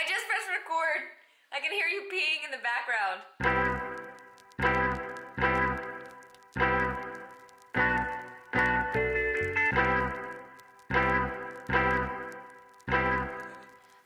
I just pressed record. I can hear you peeing in the background.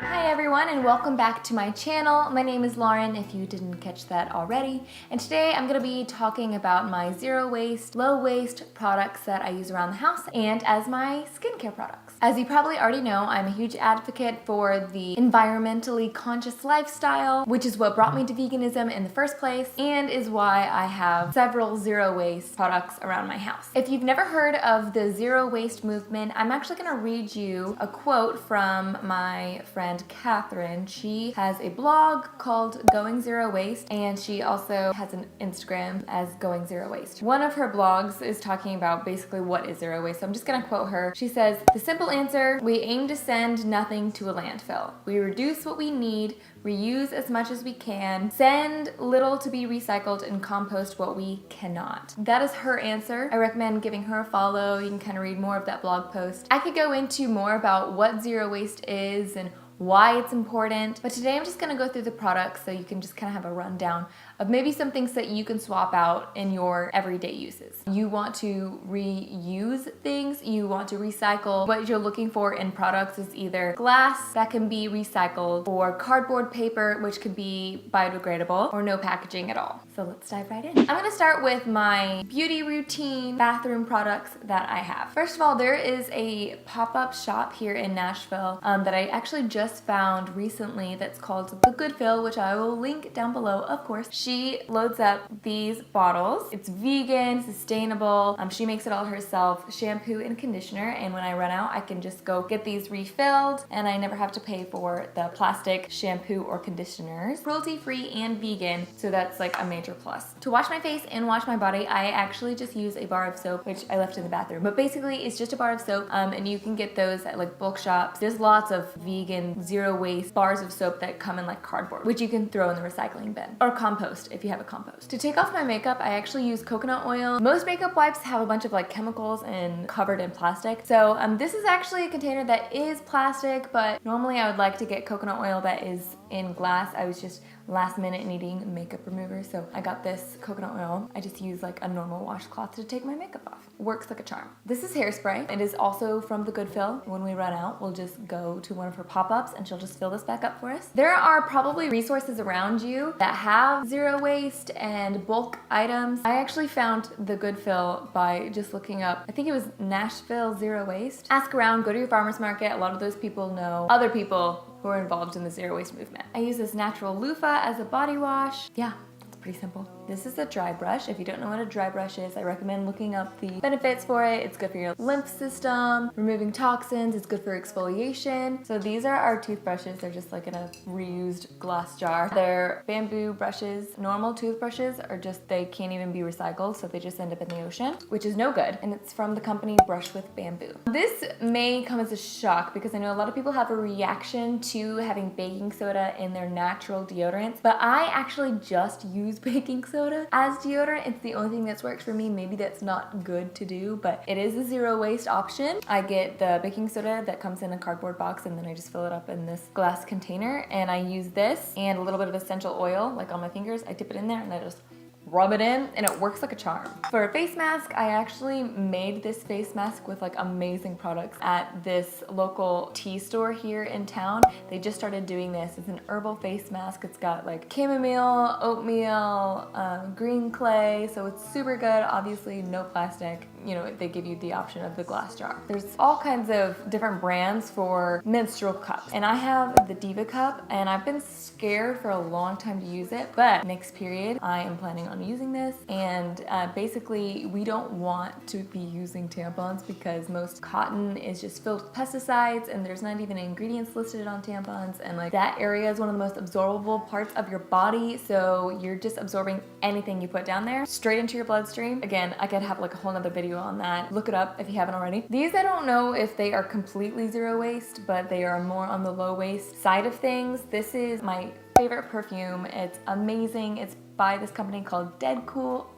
Hi everyone and welcome back to my channel. My name is Lauren if you didn't catch that already. And today I'm going to be talking about my zero waste, low waste products that I use around the house and as my skincare products. As you probably already know, I'm a huge advocate for the environmentally conscious lifestyle, which is what brought me to veganism in the first place and is why I have several zero waste products around my house. If you've never heard of the zero waste movement, I'm actually going to read you a quote from my friend Catherine. She has a blog called Going Zero Waste and she also has an Instagram as Going Zero Waste. One of her blogs is talking about basically what is zero waste, so I'm just going to quote her. She says, "The simple answer, we aim to send nothing to a landfill. We reduce what we need, reuse as much as we can, send little to be recycled, and compost what we cannot." That is her answer. I recommend giving her a follow. You can kind of read more of that blog post. I could go into more about what zero waste is and why it's important, but today I'm just gonna go through the products so you can just kind of have a rundown of maybe some things that you can swap out in your everyday uses. You want to reuse things, you want to recycle. What you're looking for in products is either glass that can be recycled or cardboard paper, which could be biodegradable, or no packaging at all. So let's dive right in. I'm gonna start with my beauty routine bathroom products that I have. First of all, there is a pop-up shop here in Nashville that I actually just found recently that's called The Good Fill, which I will link down below, of course. She loads up these bottles. It's vegan, sustainable. She makes it all herself, shampoo and conditioner, and when I run out, I can just go get these refilled and I never have to pay for the plastic shampoo or conditioners. Cruelty-free and vegan, so that's like a major plus. To wash my face and wash my body, I actually just use a bar of soap, which I left in the bathroom, but basically it's just a bar of soap, and you can get those at like bulk shops. There's lots of vegan, zero waste bars of soap that come in like cardboard, which you can throw in the recycling bin, or compost if you have a compost. To take off my makeup, I actually use coconut oil. Most makeup wipes have a bunch of like chemicals and covered in plastic. So this is actually a container that is plastic, but normally I would like to get coconut oil that is in glass. I was just last minute needing makeup remover, so I got this coconut oil. I just use like a normal washcloth to take my makeup off. Works like a charm. This is hairspray. It is also from The Good Fill. When we run out, we'll just go to one of her pop-ups and she'll just fill this back up for us. There are probably resources around you that have zero waste and bulk items. I actually found The Good Fill by just looking up, I think it was Nashville Zero Waste. Ask around, go to your farmer's market. A lot of those people know other people who are involved in the zero waste movement. I use this natural loofah as a body wash. Yeah, it's pretty simple. This is a dry brush. If you don't know what a dry brush is, I recommend looking up the benefits for it. It's good for your lymph system, removing toxins, it's good for exfoliation. So these are our toothbrushes. They're just like in a reused glass jar. They're bamboo brushes. Normal toothbrushes are just, they can't even be recycled, so they just end up in the ocean, which is no good. And it's from the company Brush with Bamboo. This may come as a shock because I know a lot of people have a reaction to having baking soda in their natural deodorants, but I actually just use baking soda as deodorant. It's the only thing that's worked for me. Maybe that's not good to do, but it is a zero waste option. I get the baking soda that comes in a cardboard box and then I just fill it up in this glass container and I use this and a little bit of essential oil like on my fingers. I dip it in there and I just rub it in and it works like a charm. For a face mask, I actually made this face mask with like amazing products at this local tea store here in town. They just started doing this. It's an herbal face mask. It's got like chamomile, oatmeal, green clay, so it's super good. Obviously no plastic. You know, they give you the option of the glass jar. There's all kinds of different brands for menstrual cups. And I have the Diva cup and I've been scared for a long time to use it, but next period I am planning on using this. And basically we don't want to be using tampons because most cotton is just filled with pesticides and there's not even ingredients listed on tampons, and like that area is one of the most absorbable parts of your body, so you're just absorbing anything you put down there straight into your bloodstream. Again, I could have like a whole nother video on that. Look it up if you haven't already. These I don't know if they are completely zero waste, but they are more on the low waste side of things. This is my favorite perfume. It's amazing. It's by this company called Dead Cool.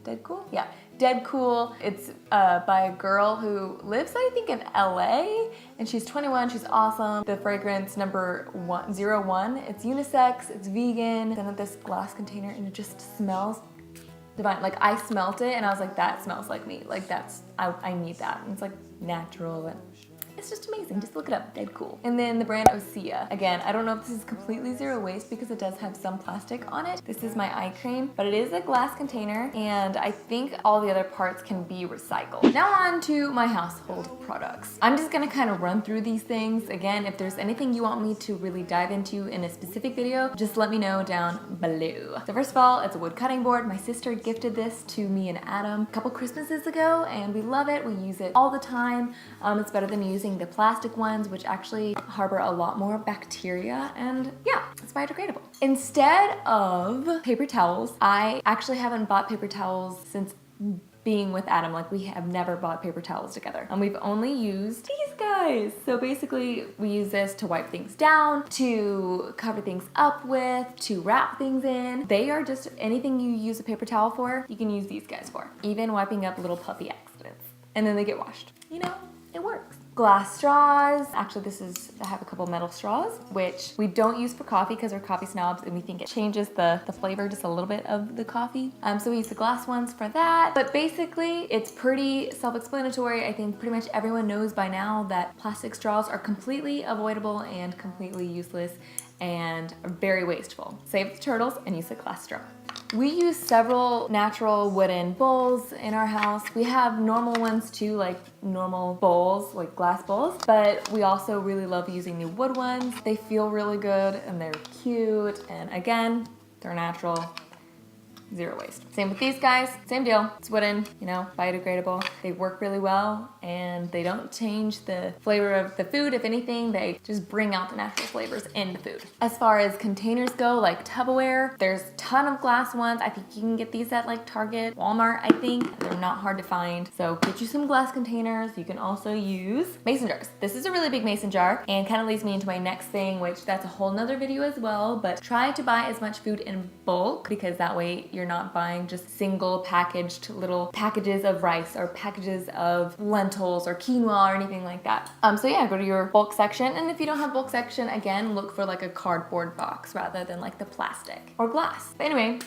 Dead Cool? Yeah, Dead Cool. It's by a girl who lives, I think, in LA, and she's 21, she's awesome. The fragrance number 01, it's unisex, it's vegan, it's in this glass container, and it just smells divine. Like, I smelt it and I was like, that smells like me. Like, I need that. And it's like natural and it's just amazing. Just look it up, Dead Cool. And then the brand Osea. Again, I don't know if this is completely zero waste because it does have some plastic on it. This is my eye cream, but it is a glass container and I think all the other parts can be recycled. Now on to my household products. I'm just gonna kind of run through these things. Again, if there's anything you want me to really dive into in a specific video, just let me know down below. So first of all, it's a wood cutting board. My sister gifted this to me and Adam a couple Christmases ago and we love it. We use it all the time. It's better than using the plastic ones, which actually harbor a lot more bacteria, and yeah, it's biodegradable. Instead of paper towels, I actually haven't bought paper towels since being with Adam. Like, we have never bought paper towels together, and we've only used these guys. So basically we use this to wipe things down, to cover things up with, to wrap things in. They are just anything you use a paper towel for, you can use these guys for. Even wiping up little puppy accidents, and then they get washed. You know, it works. Glass straws. Actually, I have a couple metal straws, which we don't use for coffee because we're coffee snobs and we think it changes the flavor just a little bit of the coffee. So we use the glass ones for that. But basically, it's pretty self-explanatory. I think pretty much everyone knows by now that plastic straws are completely avoidable and completely useless and very wasteful. Save the turtles and use a glass straw. We use several natural wooden bowls in our house. We have normal ones too, like normal bowls, like glass bowls, but we also really love using the wood ones. They feel really good and they're cute, and again, they're natural. Zero waste. Same with these guys, same deal. It's wooden, you know, biodegradable. They work really well and they don't change the flavor of the food. If anything, they just bring out the natural flavors in the food. As far as containers go, like Tupperware, there's a ton of glass ones. I think you can get these at like Target, Walmart, I think. They're not hard to find. So get you some glass containers. You can also use mason jars. This is a really big mason jar and kind of leads me into my next thing, which that's a whole nother video as well, but try to buy as much food in bulk because that way you're not buying just single packaged little packages of rice or packages of lentils or quinoa or anything like that. So yeah, go to your bulk section, and if you don't have bulk section, again, look for like a cardboard box rather than like the plastic or glass. But anyway,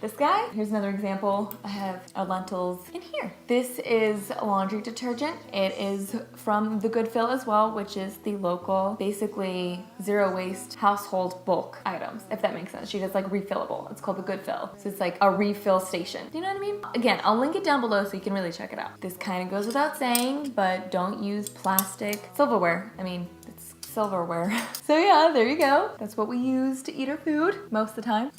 this guy, here's another example. I have our lentils in here. This is laundry detergent. It is from the Good Fill as well, which is the local, basically zero waste household bulk items, if that makes sense. She does like refillable. It's called the Good Fill. So it's like a refill station. Do you know what I mean? Again, I'll link it down below so you can really check it out. This kind of goes without saying, but don't use plastic silverware. I mean, it's silverware. So yeah, there you go. That's what we use to eat our food most of the time.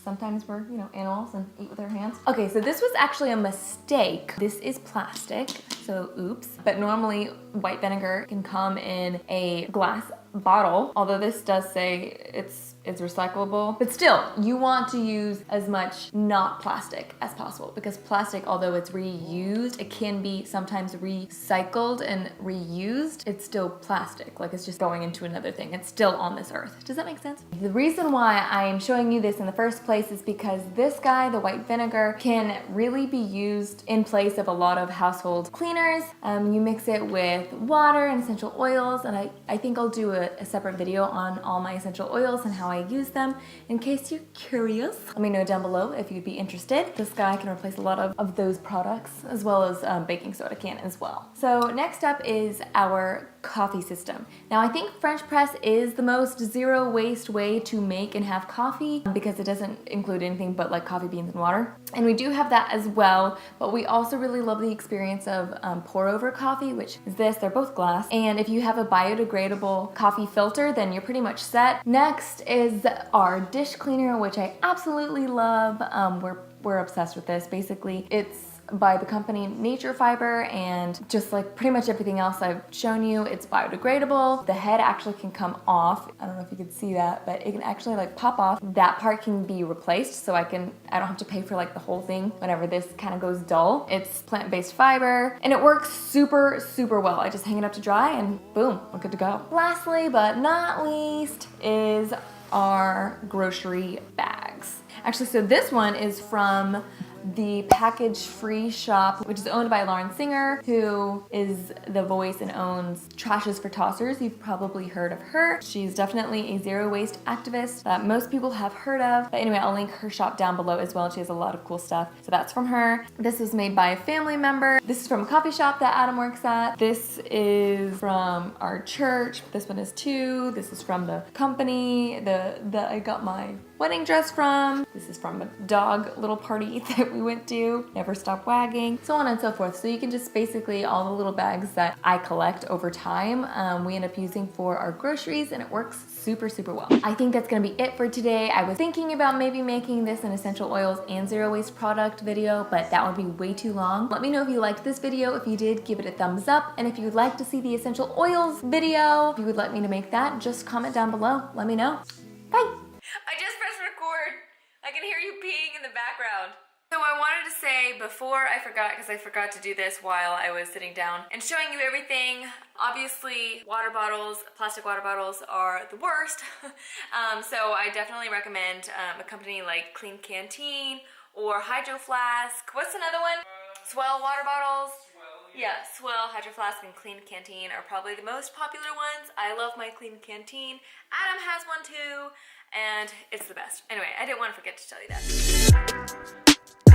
Sometimes we're, you know, animals and eat with our hands. Okay, so this was actually a mistake. This is plastic, so oops. But normally white vinegar can come in a glass bottle, although this does say it's recyclable. But still, you want to use as much not plastic as possible because plastic, although it's reused, it can be sometimes recycled and reused. It's still plastic, like it's just going into another thing. It's still on this earth. Does that make sense? The reason why I am showing you this in the first place is because this guy, the white vinegar, can really be used in place of a lot of household cleaners. You mix it with water and essential oils, and I think I'll do a separate video on all my essential oils and how I use them in case you're curious. Let me know down below if you'd be interested. This guy can replace a lot of those products as well as baking soda can as well. So next up is our coffee system. Now I think French press is the most zero waste way to make and have coffee because it doesn't include anything but like coffee beans and water. And we do have that as well, but we also really love the experience of pour over coffee, which is this. They're both glass. And if you have a biodegradable coffee filter, then you're pretty much set. Next is our dish cleaner, which I absolutely love. We're obsessed with this. Basically, it's by the company Nature Fiber, and just like pretty much everything else I've shown you, it's biodegradable. The head actually can come off. I don't know if you can see that, but it can actually like pop off. That part can be replaced, so I don't have to pay for like the whole thing whenever this kind of goes dull. It's plant-based fiber, and it works super, super well. I just hang it up to dry and boom, we're good to go. Lastly, but not least, is our grocery bags. Actually, so this one is from the Package Free shop, which is owned by Lauren Singer, who is the voice and owns Trashes for Tossers. You've probably heard of her. She's definitely a zero waste activist that most people have heard of. But anyway, I'll link her shop down below as well. She has a lot of cool stuff. So that's from her. This was made by a family member. This is from a coffee shop that Adam works at. This is from our church. This one is too. This is from the company that I got my wedding dress from. This is from a dog little party that we went to. Never Stop Wagging, so on and so forth. So you can just basically, all the little bags that I collect over time, we end up using for our groceries, and it works super, super well. I think that's gonna be it for today. I was thinking about maybe making this an essential oils and zero waste product video, but that would be way too long. Let me know if you liked this video. If you did, give it a thumbs up. And if you would like to see the essential oils video, if you would like me to make that, just comment down below. Let me know. Bye. I just pressed record. I can hear you peeing in the background. So I wanted to say before I forgot, because I forgot to do this while I was sitting down and showing you everything. Obviously, water bottles, plastic water bottles are the worst. So I definitely recommend a company like Clean Canteen or Hydro Flask. What's another one? Swell water bottles. Yeah, Swell, Hydro Flask, and Clean Canteen are probably the most popular ones. I love my Clean Canteen. Adam has one too, and it's the best. Anyway, I didn't want to forget to tell you that.